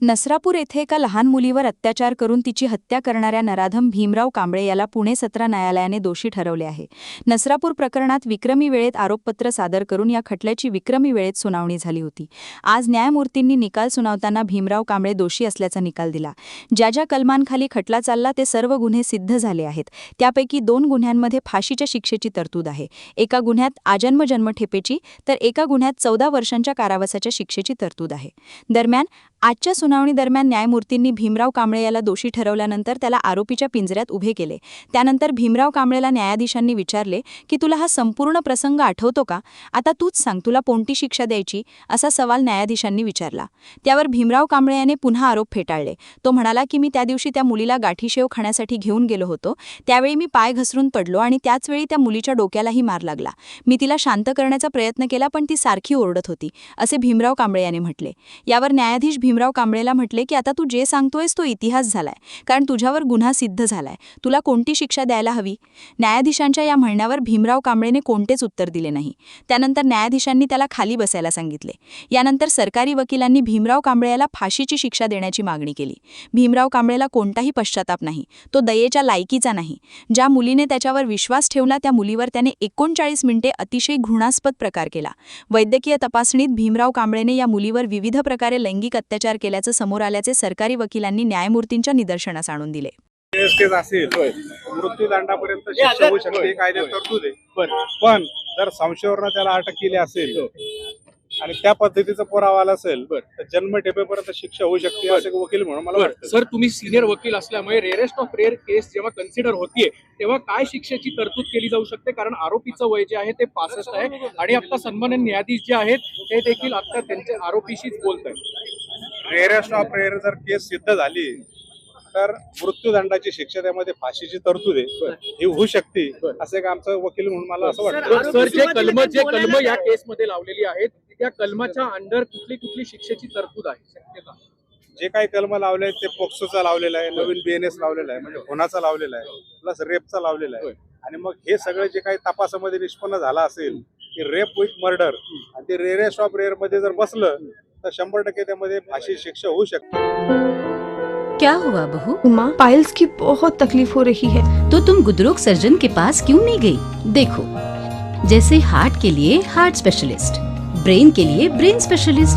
नसरापूर येथे एका लहान मुलीवर अत्याचार करून तिची हत्या करणाऱ्या नराधम भीमराव कांबळे याला पुणे सत्र न्यायालयाने दोषी ठरवले आहे. नसरापूर प्रकरणात विक्रमी वेळेत आरोपपत्र सादर करून या खटल्याची विक्रमी वेळेत सुनावणी झाली होती. आज न्यायमूर्तींनी निकाल सुनावताना भीमराव कांबळे दोषी असल्याचा निकाल दिला. ज्या ज्या कलमांखाली खटला चालला ते सर्व गुन्हे सिद्ध झाले आहेत. त्यापैकी 2 गुन्ह्यांमध्ये फाशीच्या शिक्षेची तरतूद आहे. एका गुन्ह्यात आजन्म जन्मठेपेची तर एका गुन्ह्यात 14 वर्षांच्या कारावासाच्या शिक्षेची तरतूद आहे. दरम्यान आजच्या सुनावणी दरम्यान न्यायमूर्तींनी भीमराव कांबळे याला दोषी ठरवल्यानंतर त्याला आरोपीच्या पिंजऱ्यात उभे केले. त्यानंतर भीमराव कांबळेला न्यायाधीशांनी विचारले की तुला हा संपूर्ण प्रसंग आठवतो का? आता तूच सांग, तुला कोणती शिक्षा द्यायची, असा सवाल न्यायाधीशांनी विचारला. त्यावर भीमराव कांबळे याने पुन्हा आरोप फेटाळले. तो म्हणाला की मी त्या दिवशी त्या मुलीला गाठीशेव खाण्यासाठी घेऊन गेलो होतो. त्यावेळी मी पाय घसरून पडलो आणि त्याचवेळी त्या मुलीच्या डोक्यालाही मार लागला. मी तिला शांत करण्याचा प्रयत्न केला पण ती सारखी ओरडत होती, असे भीमराव कांबळे याने म्हटले. यावर न्यायाधीश भीमराव कांबळेला म्हटले की आता तू जे सांगतोयस तो इतिहास झालाय, कारण तुझ्यावर गुन्हा सिद्ध झालाय. तुला कोणती शिक्षा द्यायला हवी? न्यायाधीशांच्या या म्हणण्यावर भीमराव कांबळेने कोणतेच उत्तर दिले नाही. त्यानंतर न्यायाधीशांनी त्याला खाली बसायला सांगितले. यानंतर सरकारी वकिलांनी भीमराव कांबळे याला फाशीची शिक्षा देण्याची मागणी केली. भीमराव कांबळेला कोणताही पश्चाताप नाही. तो दयेच्या लायकीचा नाही. ज्या मुलीने त्याच्यावर विश्वास ठेवला त्या मुलीवर त्याने 39 मिनिटे अतिशय घृणास्पद प्रकार केला. वैद्यकीय तपासणीत भीमराव कांबळेने या मुलीवर विविध प्रकारे लैंगिक अत्याचार केल्याचं समोर आल्याचे सरकारी वकिलांनी न्यायमूर्तींच्या निदर्शनास आणून दिले. मृत्यूदंडापर्यंत शिक्षा होऊ शकते कायद्यात तरतूद आहे. पण जर संशयावरून त्याला अटक केली असेल आणि त्या पद्धतीचा पुरावा आला असेल तर जन्मठेपेपर्यंत शिक्षा होऊ शकते असे वकील म्हणून मला वाटतं. सर, तुम्ही सिनियर वकील असल्यामुळे रेअरेस्ट ऑफ रेअर केस जेव्हा कन्सिडर होतीये तेव्हा काय शिक्षेची तरतूद केली जाऊ शकते? कारण आरोपीचं वय जे आहे ते 65 आहे आणि आता सन्माननीय न्यायाधीश जे आहेत ते देखील आता त्यांच्या आरोपीशीच बोलत आहेत. रेअरेस्ट ऑफ रेअर जर केस सिद्ध झाली तर मृत्यूदंडाची शिक्षा त्यामध्ये फाशीची तरतूद आहे ही होऊ शकते असे का आमचं वकील म्हणून मला असं वाटतं. सर, जे कलम या केसमध्ये लावलेली आहेत त्या कलमाच्या अंडर कुठली शिक्षेची तरतूद आहे? जे काही कलम लावले आहेत ते पोक्सोचा लावलेला आहे, नवीन BNS लावलेला आहे, म्हणजे खुनाचा लावलेला आहे, प्लस रेपचा लावलेला आहे. आणि मग हे सगळं जे काही तपासामध्ये निष्पन्न झाला असेल की रेप विथ मर्डर आणि ते रेअरेस्ट ऑफ रेअर मध्ये जर बसलं तर 100% त्यामध्ये फाशी शिक्षा होऊ शकते. क्या हुआ बहू? माँ, पाइल्स की बहुत तकलीफ हो रही है. तो तुम गुदरोग सर्जन के पास क्यों नहीं गई? देखो, जैसे हार्ट के लिए हार्ट स्पेशलिस्ट, ब्रेन के लिए ब्रेन स्पेशलिस्ट,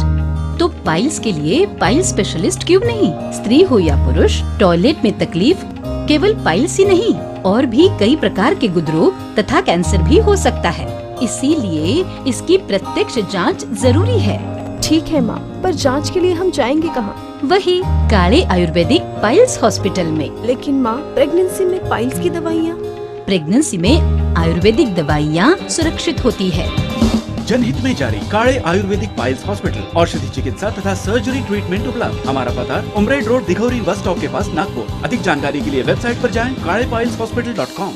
तो पाइल्स के लिए पाइल्स स्पेशलिस्ट क्यों नहीं? स्त्री हो या पुरुष, टॉयलेट में तकलीफ केवल पाइल्स ही नहीं और भी कई प्रकार के गुदरोग तथा कैंसर भी हो सकता है. इसीलिए इसकी प्रत्यक्ष जांच जरूरी है. ठीक है माँ, पर जांच के लिए हम जाएंगे कहाँ? वही काले आयुर्वेदिक पाइल्स हॉस्पिटल में. लेकिन माँ, प्रेगनेंसी में पाइल्स की दवाइयाँ? प्रेगनेंसी में आयुर्वेदिक दवाइयाँ सुरक्षित होती है. जनहित में जारी. काले आयुर्वेदिक पाइल्स हॉस्पिटल, औषधि चिकित्सा तथा सर्जरी ट्रीटमेंट उपलब्ध. हमारा पता उमरेड रोड, दिघौरी बस स्टॉप के पास, नागपुर. अधिक जानकारी के लिए वेबसाइट पर जाएं kalepileshhospital.com.